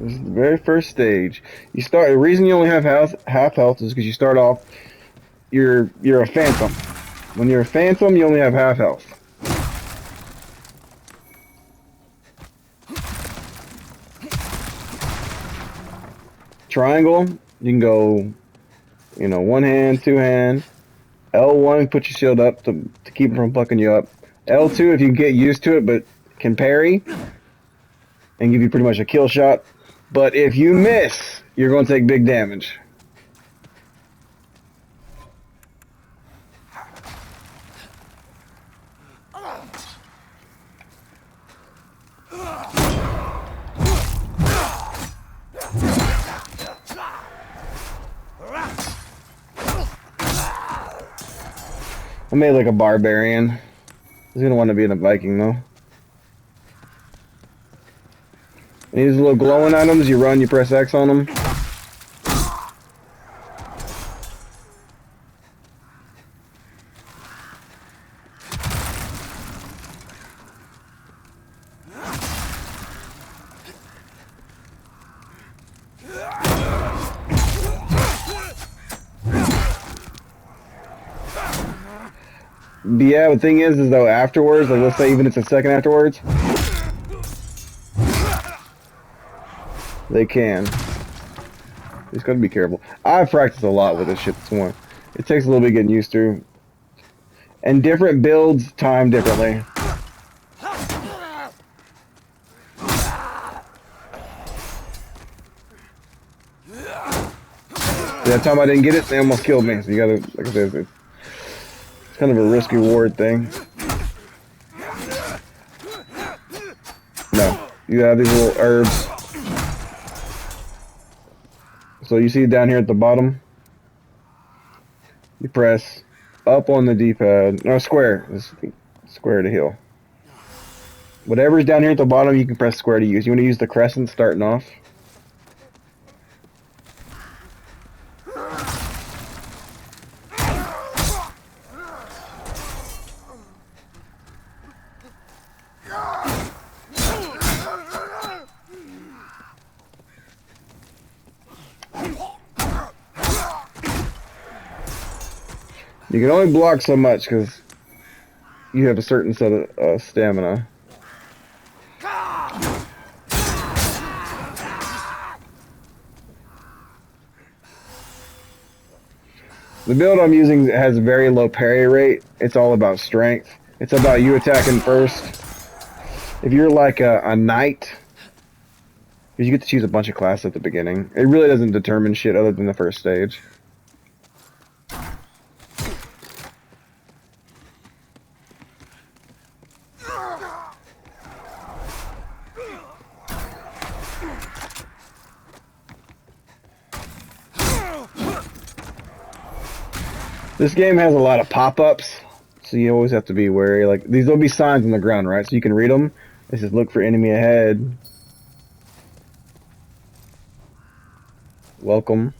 This is the very first stage. You start. The reason you only have half health is because you start off. You're a phantom. When you're a phantom, you only have half health. Triangle, you can go, you know, one hand, two hand. L1 put your shield up to keep him from fucking you up. L2 if you can get used to it, but can parry and give you pretty much a kill shot. But if you miss, you're going to take big damage. I made like a barbarian. He's gonna want to be in a Viking though. And these little glowing items, you run, you press X on them. But yeah, the thing is though afterwards, like let's say even it's a second afterwards, they can. You just gotta be careful. I've practiced a lot with this shit this one. It takes a little bit getting used to. And different builds time differently. That time I didn't get it, they almost killed me. So you gotta, like I said, it's kind of a risk reward thing. No, you have these little herbs. So you see down here at the bottom, you press up on the D-pad, no, square, square to heal. Whatever's down here at the bottom, you can press square to use. You want to use the crescent starting off. You can only block so much because you have a certain set of stamina. The build I'm using has a very low parry rate. It's all about strength. It's about you attacking first. If you're like a knight, because you get to choose a bunch of classes at the beginning. It really doesn't determine shit other than the first stage. This game has a lot of pop-ups, so you always have to be wary. Like, these will be signs on the ground, right? So you can read them. It says, look for enemy ahead. Welcome.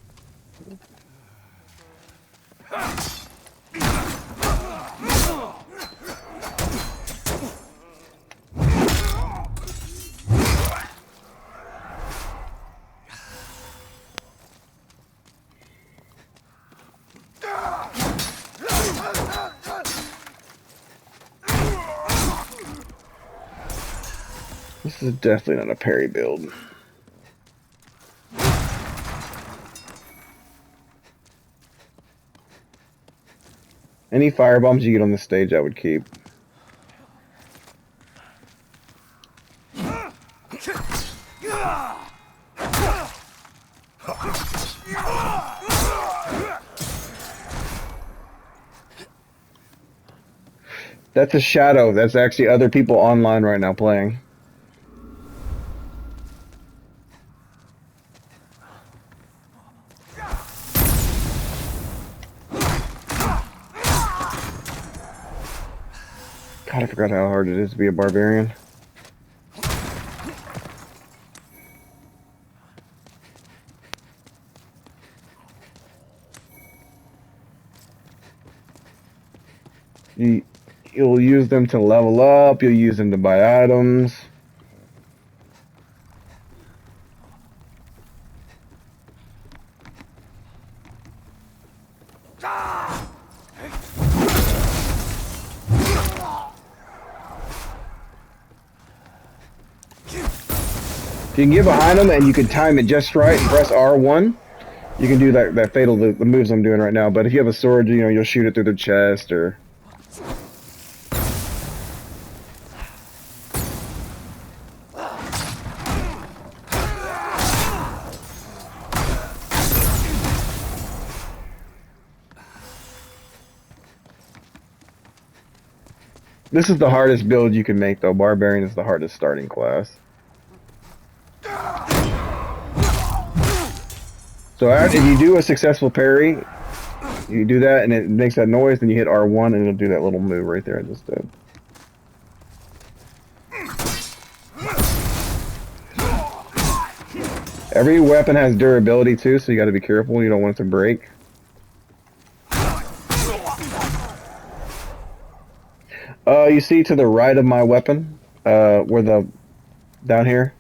This is definitely not a parry build. Any fire bombs you get on the stage, I would keep. That's a shadow. That's actually other people online right now playing. God, I forgot how hard it is to be a barbarian. You'll use them to level up, you'll use them to buy items. If you can get behind them and you can time it just right, press R1, you can do that fatal, the moves I'm doing right now. But if you have a sword, you know, you'll shoot it through the chest or... This is the hardest build you can make, though. Barbarian is the hardest starting class. So if you do a successful parry, you do that and it makes that noise, then you hit R1 and it'll do that little move right there I just did. Every weapon has durability too, so you gotta be careful. You don't want it to break. You see to the right of my weapon, where down here,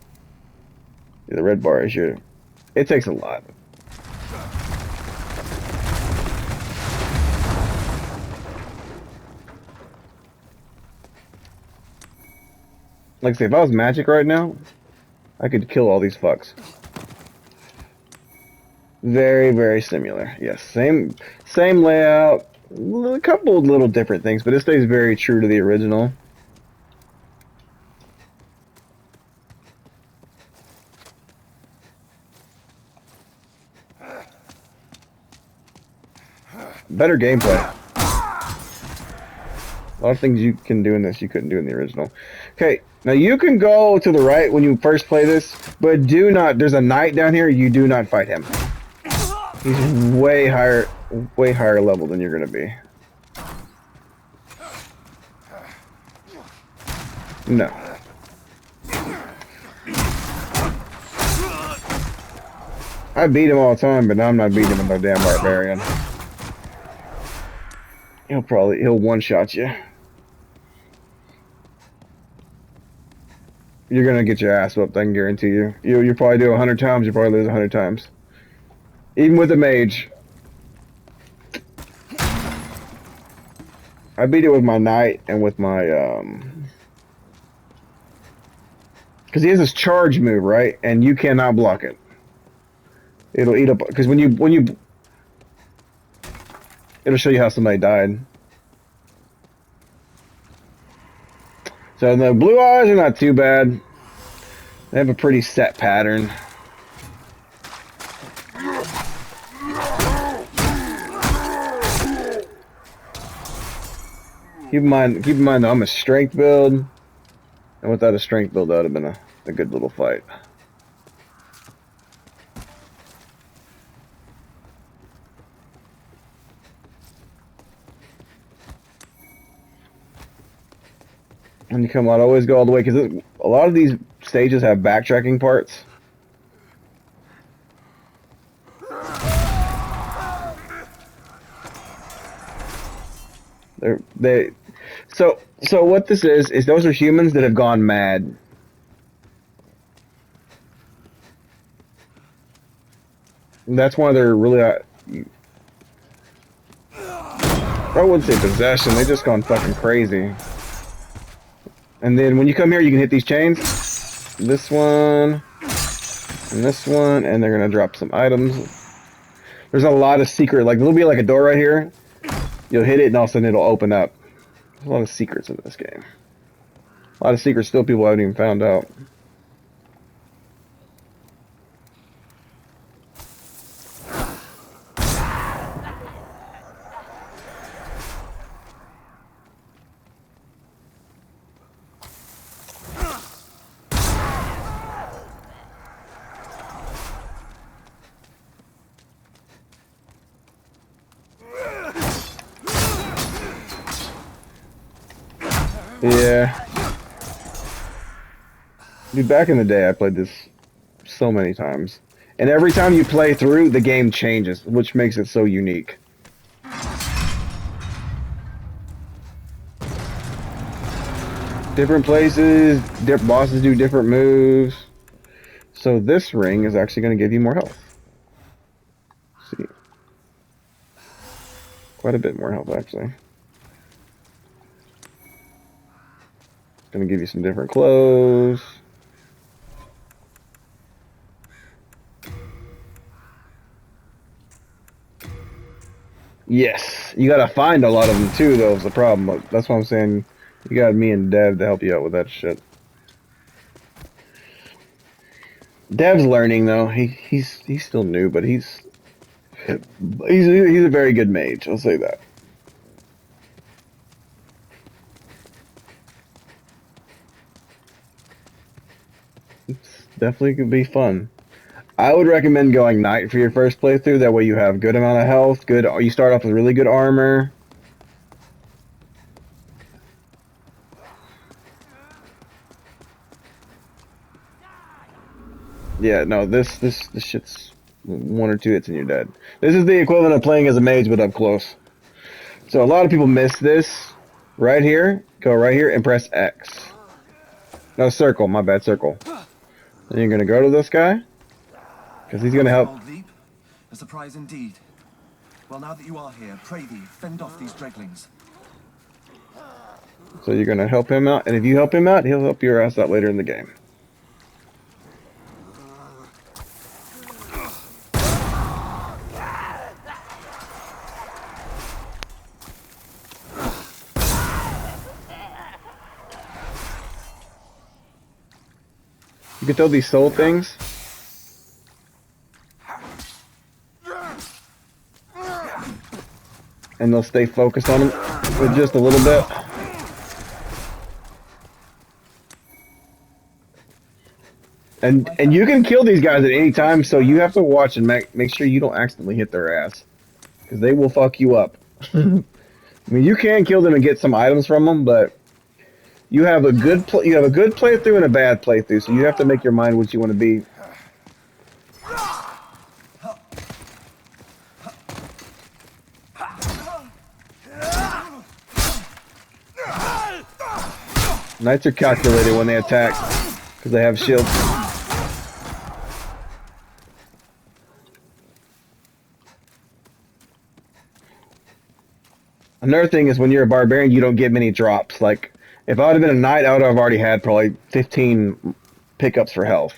the red bar is your, it takes a lot. Like I say, if I was magic right now, I could kill all these fucks. Very, very similar. Yes, same layout. A couple of little different things, but it stays very true to the original. Better gameplay. A lot of things you can do in this you couldn't do in the original. Okay, now you can go to the right when you first play this, but do not, there's a knight down here, you do not fight him. He's way higher level than you're gonna be. No. I beat him all the time, but now I'm not beating him with a damn barbarian. He'll one-shot you. You're gonna get your ass whooped, I can guarantee you. You probably do 100 times, you probably lose 100 times. Even with a mage. I beat it with my knight and with my, because he has this charge move, right? And you cannot block it. It'll eat up, because when you, it'll show you how somebody died. So the blue eyes are not too bad. They have a pretty set pattern. Keep in mind though, I'm a strength build, and without a strength build, that would have been a good little fight. When you come out, always go all the way, because a lot of these stages have backtracking parts. So what this is those are humans that have gone mad. And that's why they're really, I wouldn't say possession, they just gone fucking crazy. And then when you come here, you can hit these chains. This one, and this one, and they're gonna drop some items. There's a lot of secret, like there'll be like a door right here. You'll hit it and all of a sudden it'll open up. There's a lot of secrets in this game. A lot of secrets still people haven't even found out. Yeah. Dude, back in the day, I played this so many times. And every time you play through, the game changes, which makes it so unique. Different places, different bosses do different moves. So this ring is actually going to give you more health. Let's see. Quite a bit more health, actually. Gonna give you some different clothes. Yes, you gotta find a lot of them too, though, is the problem. But that's what I'm saying. You got me and Dev to help you out with that shit. Dev's learning though. He's still new, but he's a very good mage. I'll say that. It's definitely could be fun. I would recommend going knight for your first playthrough. That way you have good amount of health. Good. You start off with really good armor. Yeah, no, this shit's 1 or 2 hits and you're dead. This is the equivalent of playing as a mage, but up close. So a lot of people miss this. Right here, go right here and press X. No, circle. My bad, circle. Then you're gonna go to this guy because he's gonna help. A surprise indeed. Well, now that you are here, pray thee, fend off these dreglings. So you're gonna help him out, and if you help him out, he'll help your ass out later in the game. You can throw these soul things. And they'll stay focused on him for just a little bit. And you can kill these guys at any time, so you have to watch and make sure you don't accidentally hit their ass. Because they will fuck you up. I mean, you can kill them and get some items from them, but you have a good playthrough and a bad playthrough, so you have to make your mind what you want to be. Knights are calculated when they attack because they have shields. Another thing is when you're a barbarian, you don't get many drops. Like, if I would have been a knight, I would have already had probably 15 pickups for health.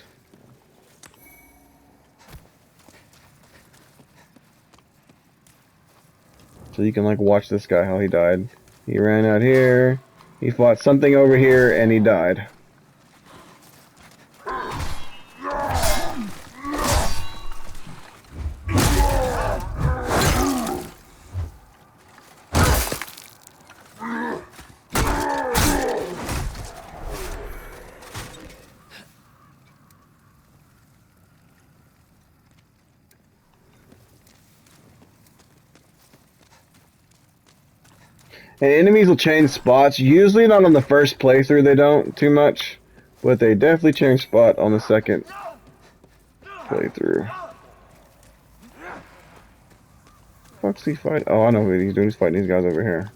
So you can, like, watch this guy, how he died. He ran out here, he fought something over here, and he died. And enemies will change spots. Usually not on the first playthrough, they don't too much. But they definitely change spot on the second playthrough. Fuck's he fight? Oh, I know what he's doing. He's fighting these guys over here.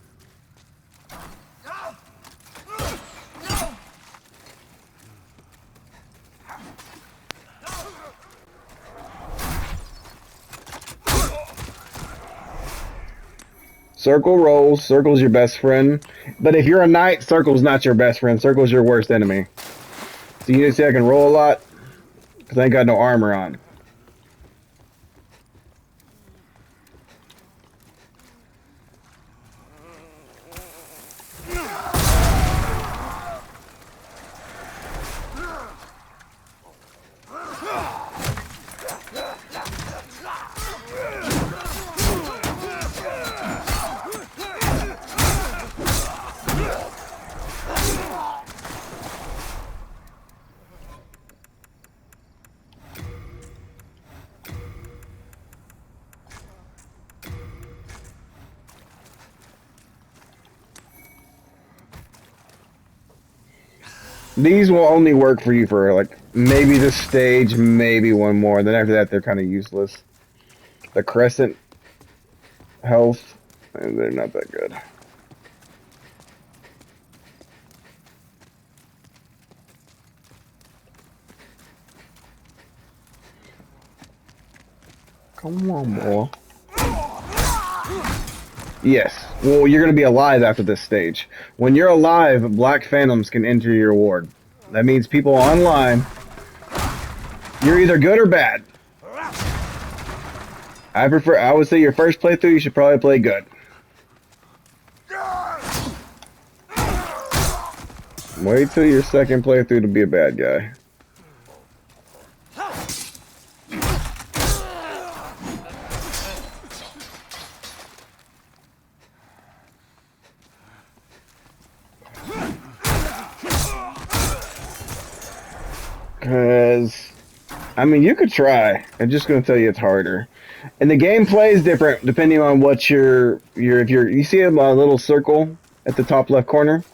Circle rolls. Circle's your best friend. But if you're a knight, Circle's not your best friend. Circle's your worst enemy. So you need to see I can roll a lot. Because I ain't got no armor on. These will only work for you for like maybe this stage, maybe one more. Then after that, they're kind of useless. The crescent health, and they're not that good. Come on, boy. Yes. Well, you're going to be alive after this stage. When you're alive, Black Phantoms can enter your ward. That means people online, you're either good or bad. I would say your first playthrough, you should probably play good. Wait till your second playthrough to be a bad guy. Because, I mean, you could try. I'm just going to tell you it's harder. And the gameplay is different depending on what you see a little circle at the top left corner?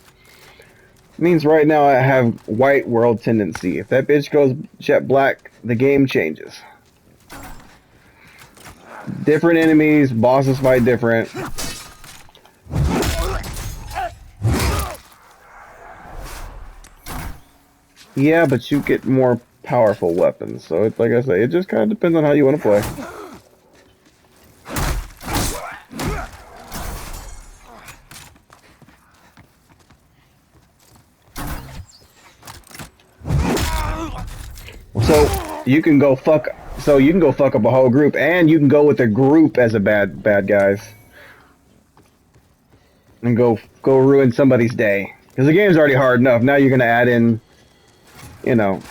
It means right now I have white world tendency. If that bitch goes jet black, the game changes. Different enemies, bosses fight different. Yeah, but you get more powerful weapons. So it's like I say, it just kind of depends on how you want to play. So you can go fuck up a whole group, and you can go with a group as a bad guys, and go ruin somebody's day. Because the game's already hard enough. Now you're gonna add in, you know,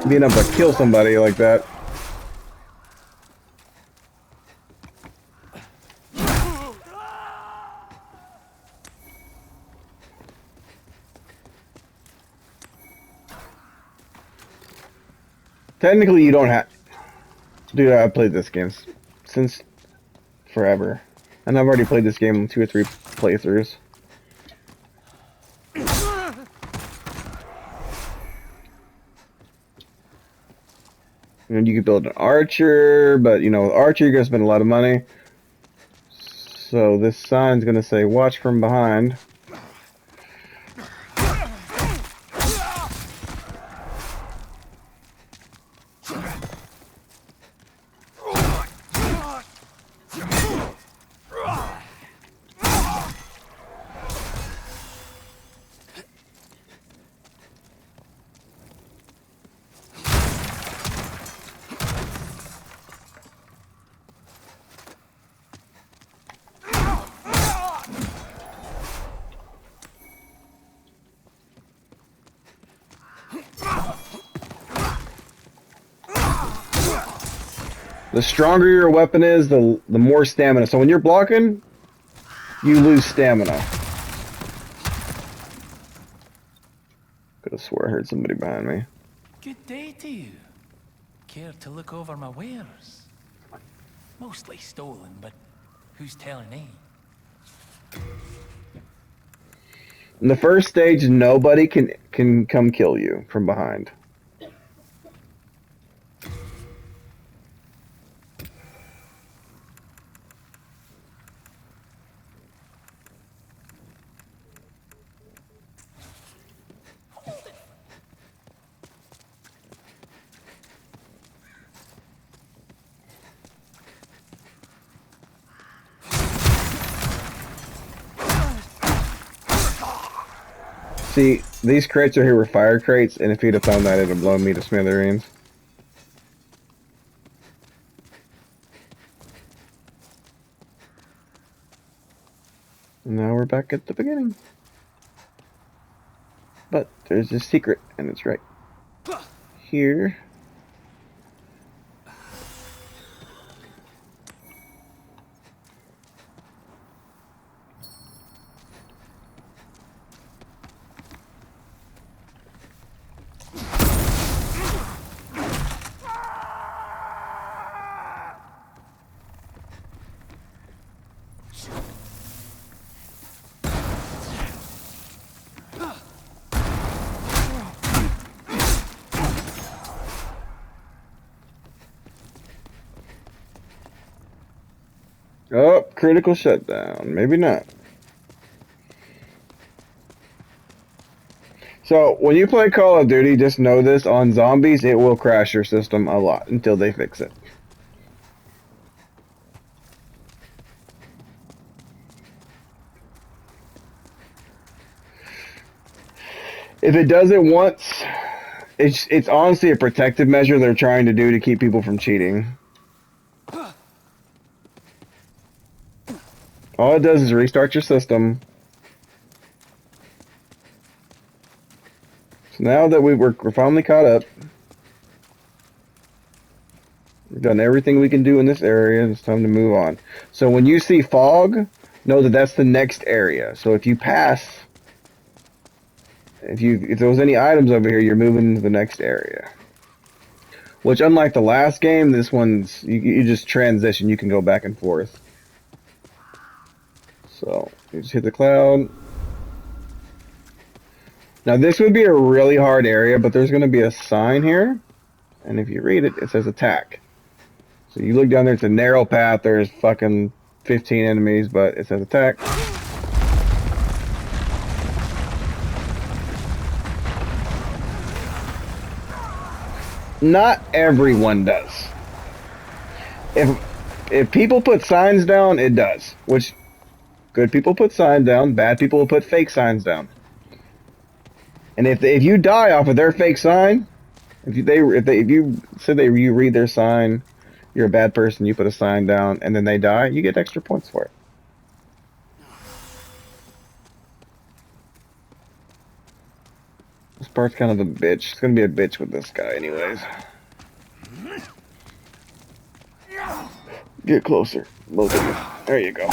being able to kill somebody like that. Technically, you don't have... Dude, I've played this game since forever. And I've already played this game 2 or 3 playthroughs. And you can build an archer, but, you know, with archer, you're going to spend a lot of money. So this sign's going to say, watch from behind. The stronger your weapon is, the more stamina. So when you're blocking, you lose stamina. Could have swore I heard somebody behind me. Good day to you. Care to look over my wares? Mostly stolen, but who's telling eh? In the first stage, nobody can come kill you from behind. See, these crates are here were fire crates, and if he'd have found that, it'd have blown me to smithereens. Now we're back at the beginning. But there's a secret, and it's right here. Oh, critical shutdown. Maybe not. So, when you play Call of Duty, just know this, on zombies, it will crash your system a lot until they fix it. If it does it once, it's honestly a protective measure they're trying to do to keep people from cheating. All it does is restart your system. So now that we're finally caught up, we've done everything we can do in this area. It's time to move on. So when you see fog, know that that's the next area. So if you pass, if there was any items over here, you're moving to the next area. Which, unlike the last game, this one's you just transition. You can go back and forth. So you just hit the cloud. Now this would be a really hard area, but there's going to be a sign here, and if you read it, it says attack. So you look down there, it's a narrow path, there's fucking 15 enemies, but it says attack. Not everyone does. If people put signs down, it does. Which, good people put signs down, bad people will put fake signs down. And if you die off of their fake sign, if you said you read their sign, you're a bad person, you put a sign down, and then they die, you get extra points for it. This part's kind of a bitch. It's gonna be a bitch with this guy anyways. Get closer, both of you. There you go.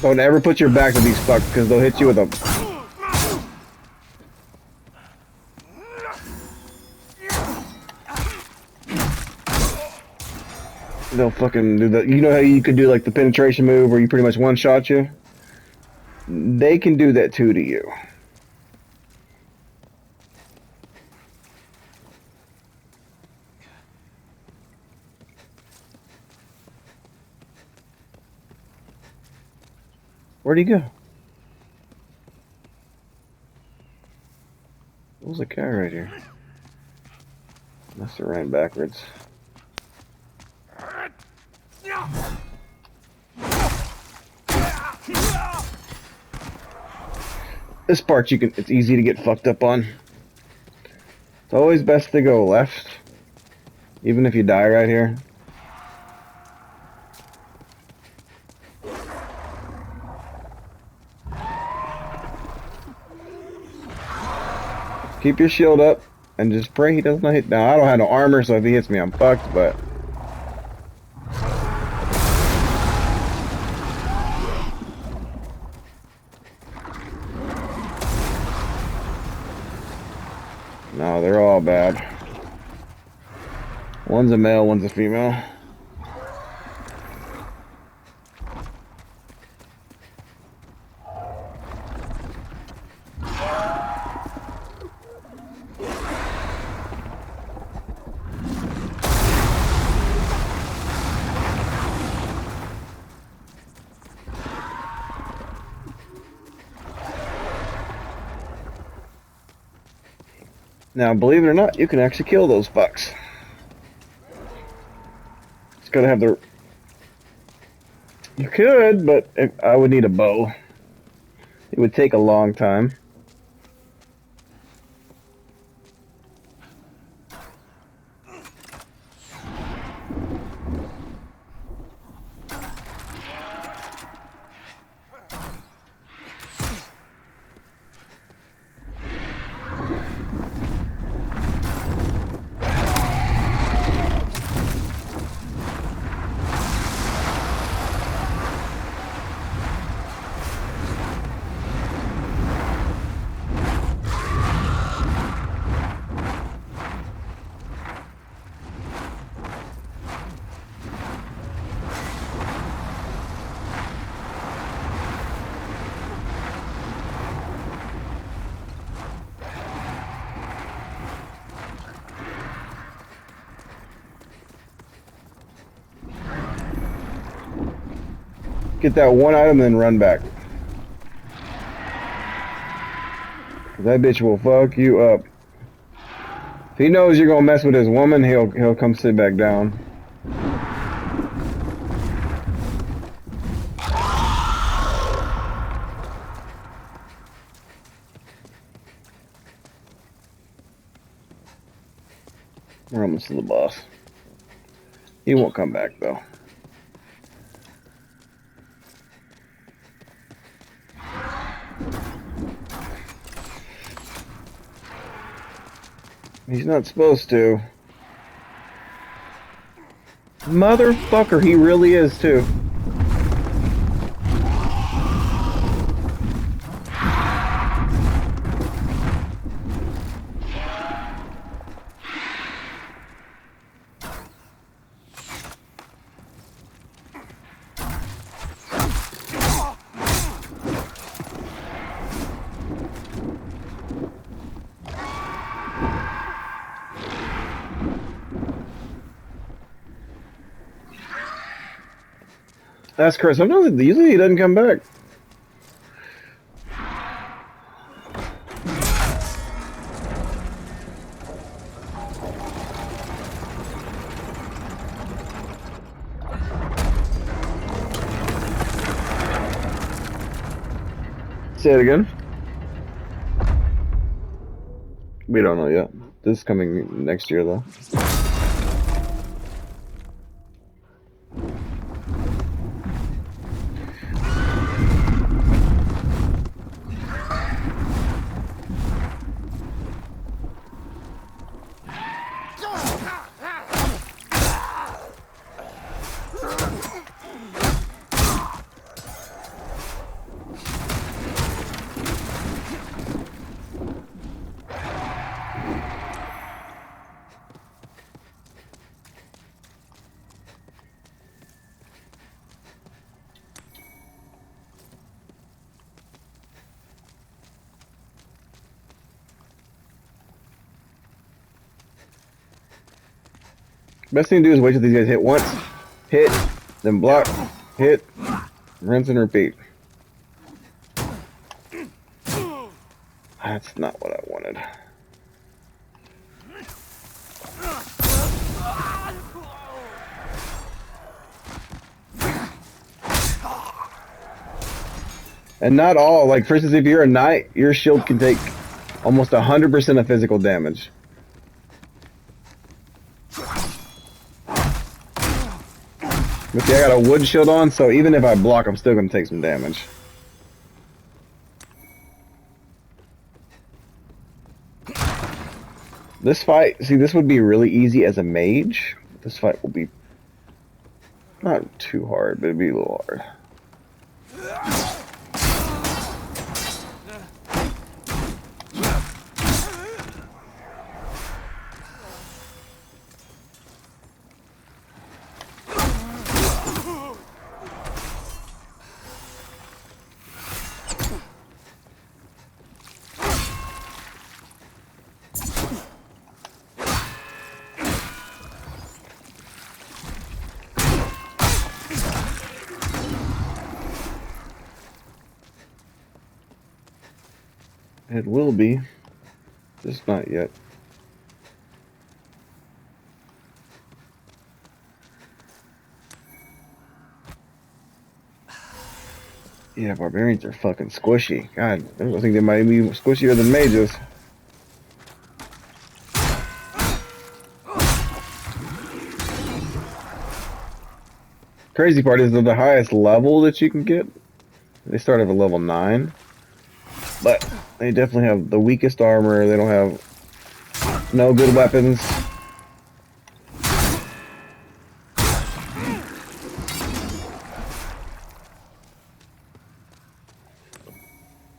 Don't ever put your back to these fucks because they'll hit you with a... They'll fucking do the... You know how you could do like the penetration move where you pretty much one-shot you? They can do that too to you. Where'd he go? There's a guy right here. Must have ran backwards. This part it's easy to get fucked up on. It's always best to go left, even if you die right here. Keep your shield up and just pray he doesn't hit. Now I don't have no armor, so if he hits me, I'm fucked. But no, they're all bad. One's a male, one's a female. Now, believe it or not, you can actually kill those fucks. It's gotta have the... You could, but I would need a bow. It would take a long time. Get that one item, then run back. That bitch will fuck you up. If he knows you're gonna mess with his woman, he'll come sit back down. We're almost to the boss. He won't come back though. He's not supposed to. Motherfucker, he really is too. That's Chris. Sometimes usually he doesn't come back. Say it again. We don't know yet. This is coming next year though. Best thing to do is wait till these guys hit once, hit, then block, hit, rinse and repeat. That's not what I wanted. And not all, like for instance, if you're a knight, your shield can take almost 100% of physical damage. But see, I got a wood shield on, so even if I block, I'm still going to take some damage. This fight, see, this would be really easy as a mage. This fight will be not too hard, but it'd be a little hard. It will be, just not yet. Yeah, barbarians are fucking squishy. God, I think they might be squishier than mages. Crazy part is that the highest level that you can get, they start at a level 9. But they definitely have the weakest armor. They don't have no good weapons.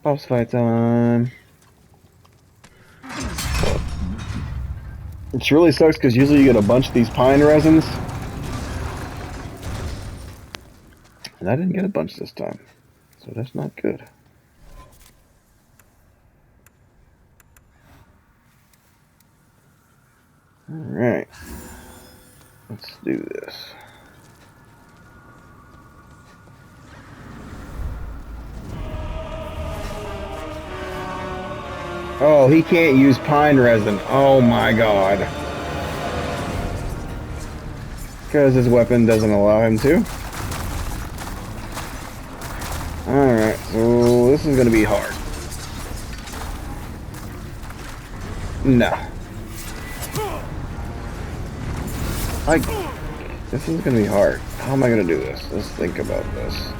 Boss fight time. It really sucks because usually you get a bunch of these pine resins. And I didn't get a bunch this time. So that's not good. Alright. Let's do this. Oh, he can't use pine resin. Oh my god. Because his weapon doesn't allow him to. Alright, so this is gonna be hard. No. This is gonna be hard. How am I gonna do this? Let's think about this.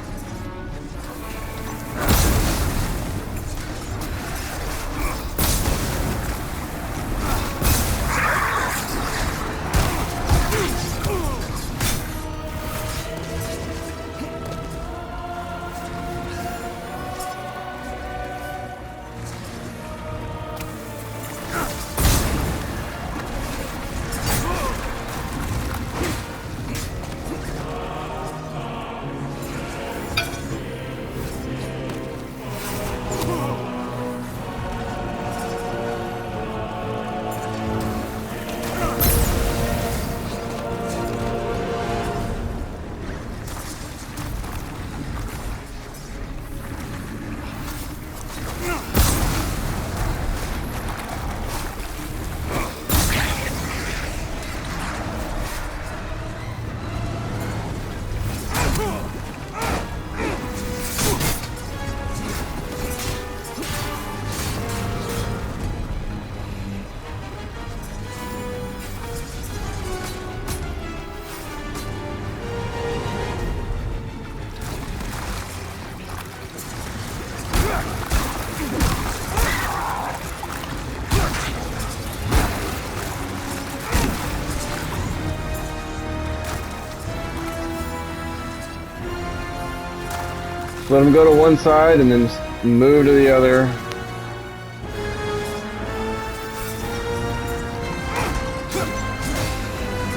Let him go to one side and then move to the other.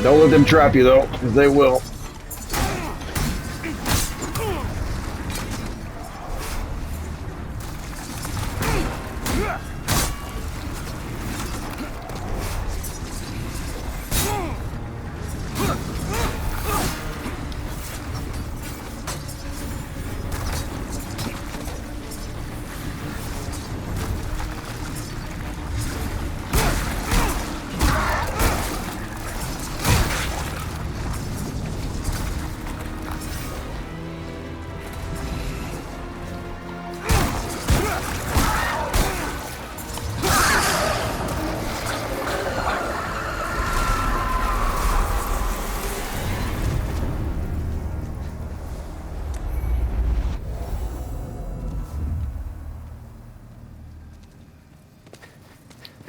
Don't let them trap you though, because they will.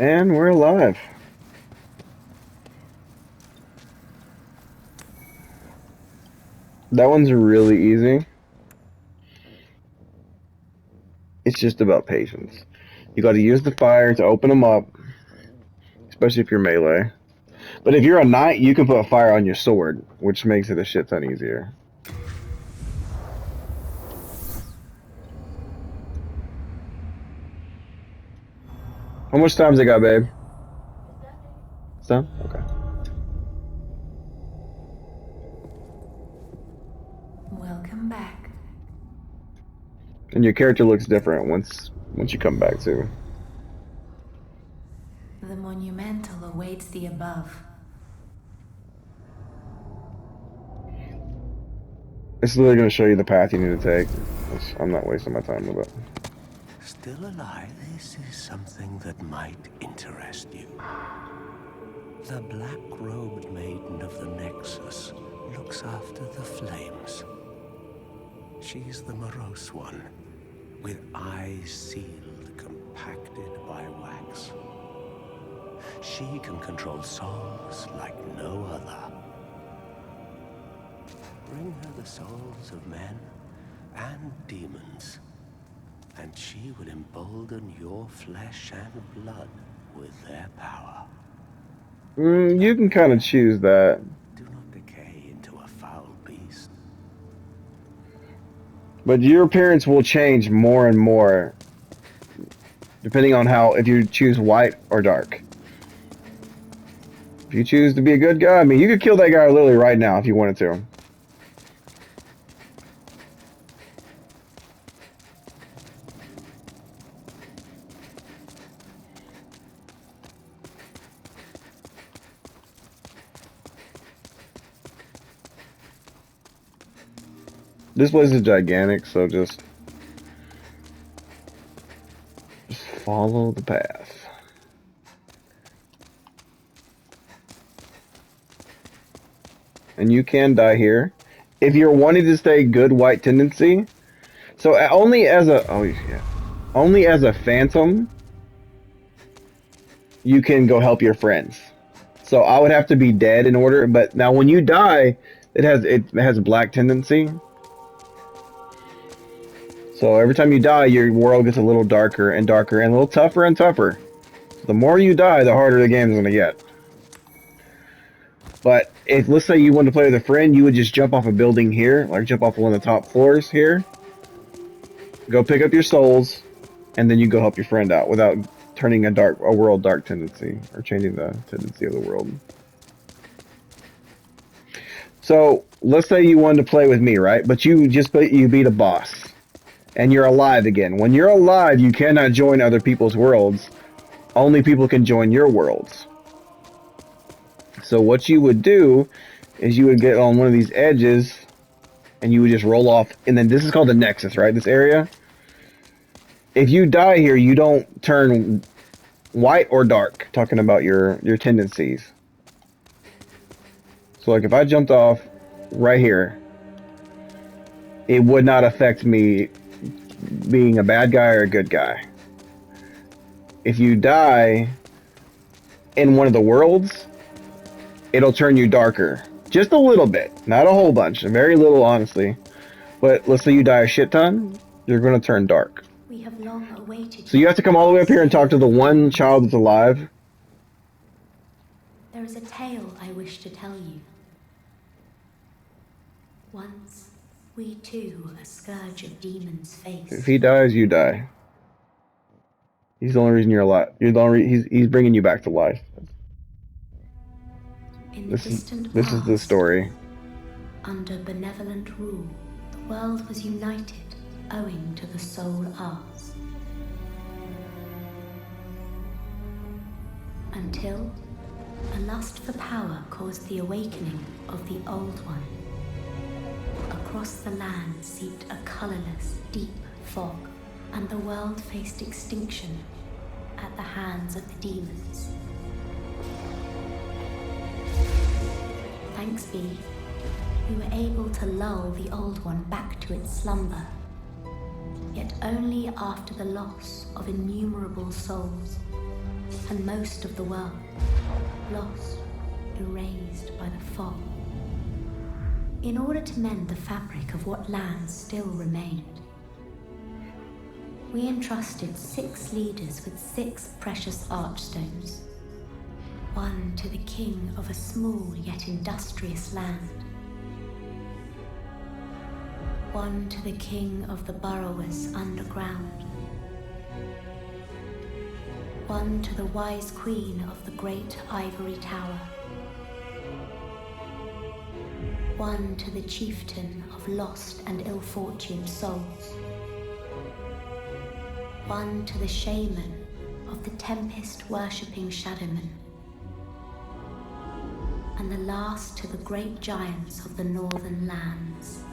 And we're alive. That one's really easy. It's just about patience. You got to use the fire to open them up, especially if you're melee. But if you're a knight, you can put fire on your sword, which makes it a shit ton easier. How much time's it got, babe? It's done? Okay. Welcome back. And your character looks different once you come back too. The monumental awaits the above. It's literally going to show you the path you need to take. I'm not wasting my time with it. Still alive? This is something that might interest you. The black-robed maiden of the Nexus looks after the flames. She's the morose one, with eyes sealed, compacted by wax. She can control souls like no other. Bring her the souls of men and demons, and she will embolden your flesh and blood with their power. You can kind of choose that. Do not decay into a foul beast. But your appearance will change more and more, depending on if you choose white or dark. If you choose to be a good guy, I mean, you could kill that guy literally right now if you wanted to. This place is gigantic, so just follow the path. And you can die here. If you're wanting to stay good white tendency, so only as a only as a phantom you can go help your friends. So I would have to be dead in order, but now when you die, it has black tendency. So every time you die, your world gets a little darker and darker and a little tougher and tougher. So the more you die, the harder the game is going to get. But if, let's say you want to play with a friend, you would just jump off a building here, like jump off one of the top floors here, go pick up your souls, and then you go help your friend out without turning a world dark tendency or changing the tendency of the world. So let's say you wanted to play with me, right? But you beat a boss. And you're alive again. When you're alive, you cannot join other people's worlds. Only people can join your worlds. So what you would do is you would get on one of these edges and you would just roll off. And then this is called the Nexus, right? This area. If you die here, you don't turn white or dark, talking about your tendencies. So like if I jumped off right here, it would not affect me being a bad guy or a good guy. If you die in one of the worlds, it'll turn you darker. Just a little bit. Not a whole bunch. Very little, honestly. But let's say you die a shit ton, you're going to turn dark. We have long awaited. So you have to come all the way up here and talk to the one child that's alive. There is a tale I wish to tell you. Once, we too a scourge of demons faced. If he dies, you die. He's the only reason you're alive. You're the only he's bringing you back to life. In This the distant is the past, story. under benevolent rule, the world was united owing to the soul arts. Until a lust for power caused the awakening of the Old One. Across the land seeped a colorless, deep fog, and the world faced extinction at the hands of the demons. Thanks be, we were able to lull the Old One back to its slumber, yet only after the loss of innumerable souls, and most of the world lost, erased by the fog. In order to mend the fabric of what lands still remained, we entrusted 6 leaders with 6 precious archstones, one to the king of a small yet industrious land, one to the king of the burrowers underground, one to the wise queen of the great ivory tower, one to the chieftain of lost and ill-fortuned souls, one to the shaman of the tempest-worshipping shadowmen, and the last to the great giants of the northern lands.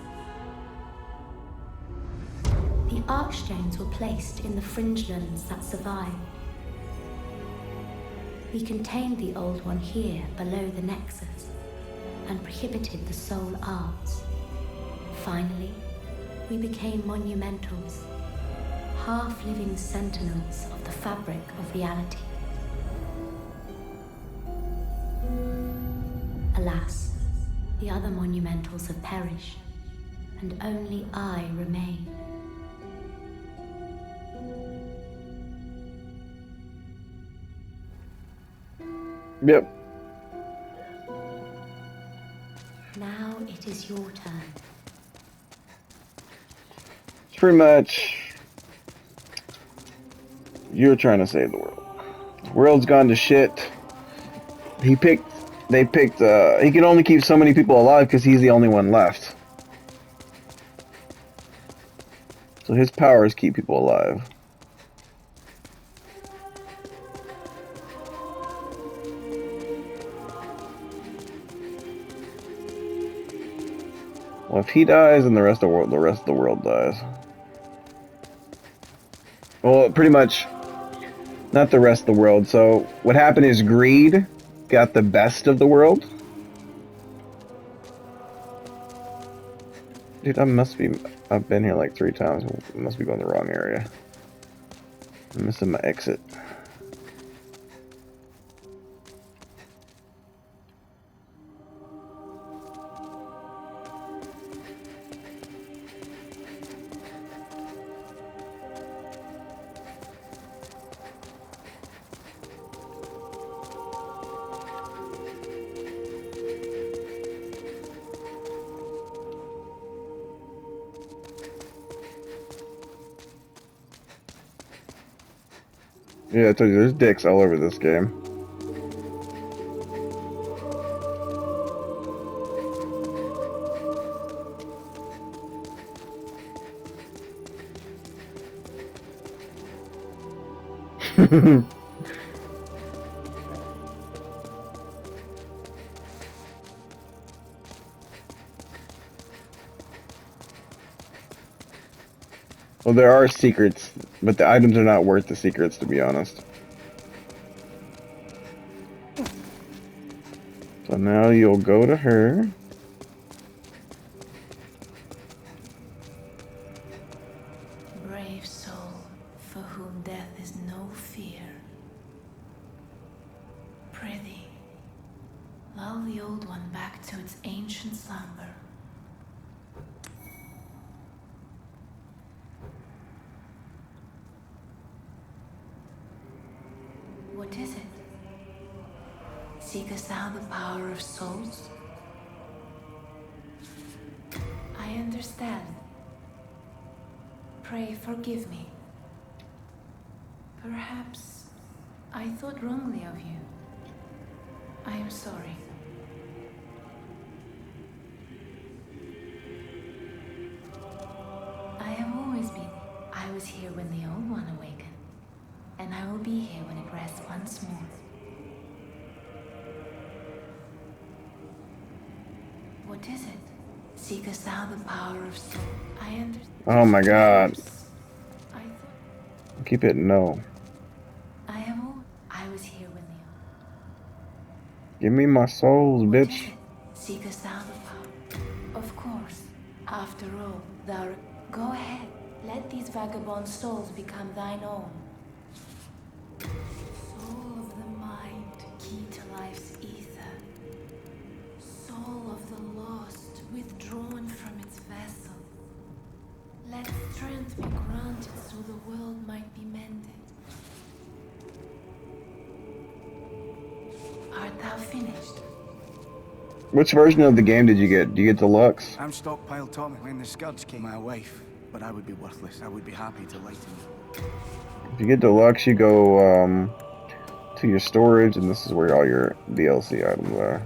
The archstones were placed in the fringelands that survived. We contained the Old One here below the Nexus, and prohibited the soul arts. Finally, we became monumentals, half-living sentinels of the fabric of reality. Alas, the other monumentals have perished, and only I remain. Yep. Now it is your turn. It's pretty much you're trying to save the world. The world's gone to shit. They picked he can only keep so many people alive because he's the only one left. So his powers keep people alive. Well, if he dies, then the rest of the world dies. Well, pretty much, not the rest of the world. So what happened is greed got the best of the world. Dude, I've been here like 3 times. I must be going the wrong area. I'm missing my exit. Yeah, I told you, there's dicks all over this game. Well, there are secrets, but the items are not worth the secrets, to be honest. So now you'll go to her. Brave soul, for whom death is no fear. Prithee, lull the old one back to its ancient slumber. What is it? Seekest thou the power of souls? I understand. Pray forgive me. Perhaps I thought wrongly of you. I am sorry. I have always been. I was here when the old one awakened, and I will be here when it rests once more. What is it? Seekest thou the power of soul? I understand. Oh my god. I thought Keep it no. I was here when the Give me my souls, What bitch. is it? Seekest thou the power? Of course. After all, thou... Go ahead. Let these vagabond souls become thine own. Soul of the mind, key to life's ether. Soul of the lost, withdrawn from its vessel. Let strength be granted so the world might be mended. Art thou finished? Which version of the game did you get? Do you get deluxe? I'm stockpile Tommy. When the Scourge came, my wife. But I would be worthless. I would be happy to lighten you. If you get deluxe, you go to your storage, and this is where all your DLC items are.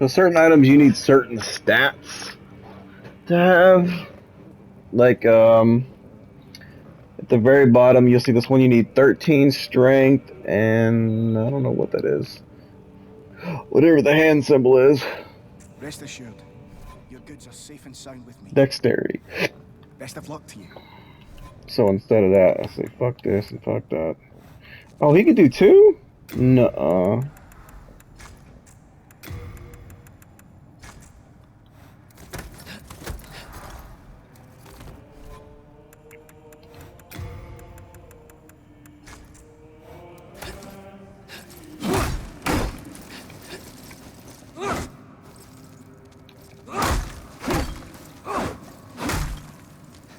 So certain items you need certain stats to have. Like at the very bottom you'll see this one, you need 13 strength and I don't know what that is. Whatever the hand symbol is. Rest assured, your goods are safe and sound with me. Dexterity. Best of luck to you. So instead of that, I say fuck this and fuck that. Oh, he could do 2? Nuh-uh.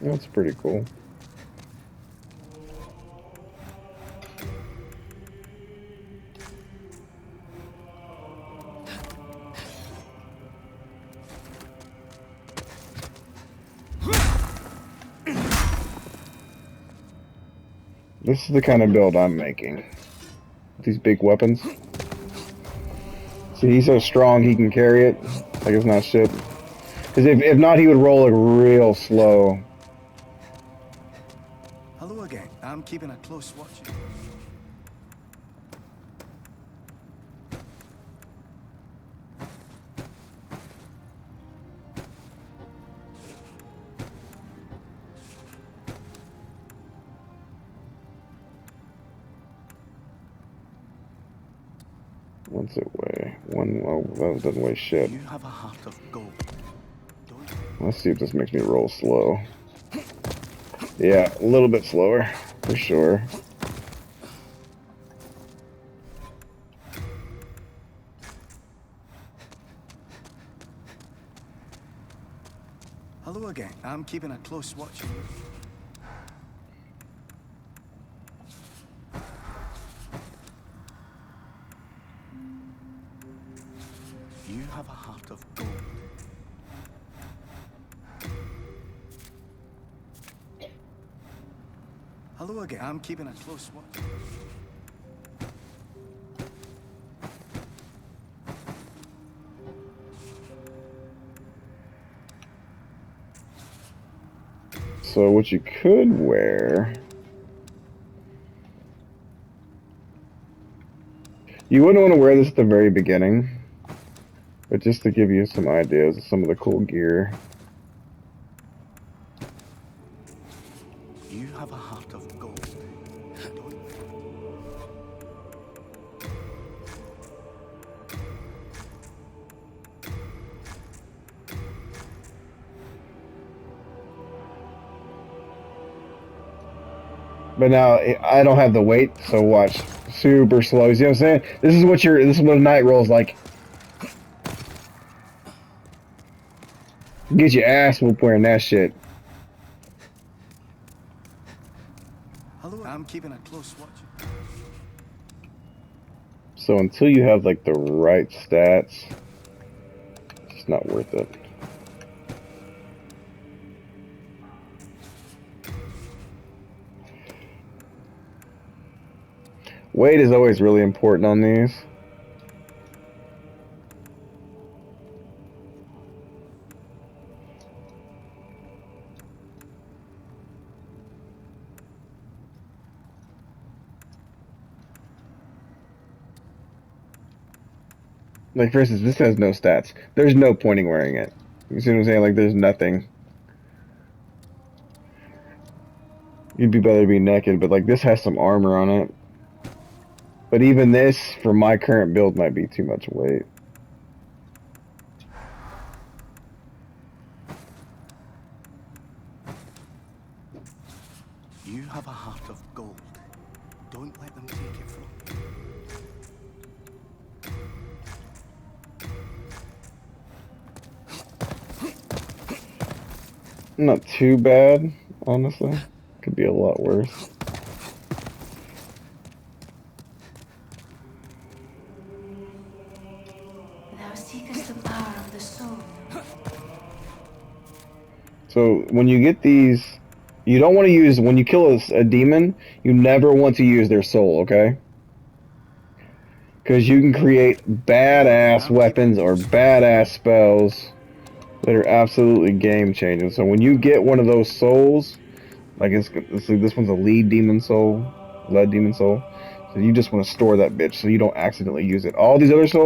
That's pretty cool. This is the kind of build I'm making. These big weapons. See, he's so strong he can carry it. Like it's not shit. Because if not, he would roll like real slow. Hello again. I'm keeping a close watch. What's it weigh? Oh, that doesn't weigh shit. You have a heart of gold. Don't Let's see if this makes me roll slow. Yeah, a little bit slower, for sure. Hello again. I'm keeping a close watch. You have a heart of gold. Hello again. I'm keeping a close watch. So what you could wear... You wouldn't want to wear this at the very beginning, but just to give you some ideas of some of the cool gear. You have a heart of gold. Don't... But now I don't have the weight, so watch. Super slow. You see what I'm saying? This is what a night roll is like. Get your ass whooped wearing that shit. Hello, I'm keeping a close watch. So until you have like the right stats, it's not worth it. Weight is always really important on these. Like, for instance, this has no stats. There's no point in wearing it. You see what I'm saying? Like, there's nothing. You'd be better to be naked, but like, this has some armor on it. But even this, for my current build, might be too much weight. You have a heart of gold. Don't let them take it from you. Not too bad, honestly. Could be a lot worse. Thou seekest the power of the soul. So when you get these, you don't want to use, when you kill a demon, you never want to use their soul, okay? Because you can create badass weapons or badass spells that are absolutely game changing. So when you get one of those souls, like this one's a lead demon soul, lead demon soul, so you just want to store that bitch so you don't accidentally use it. All these other souls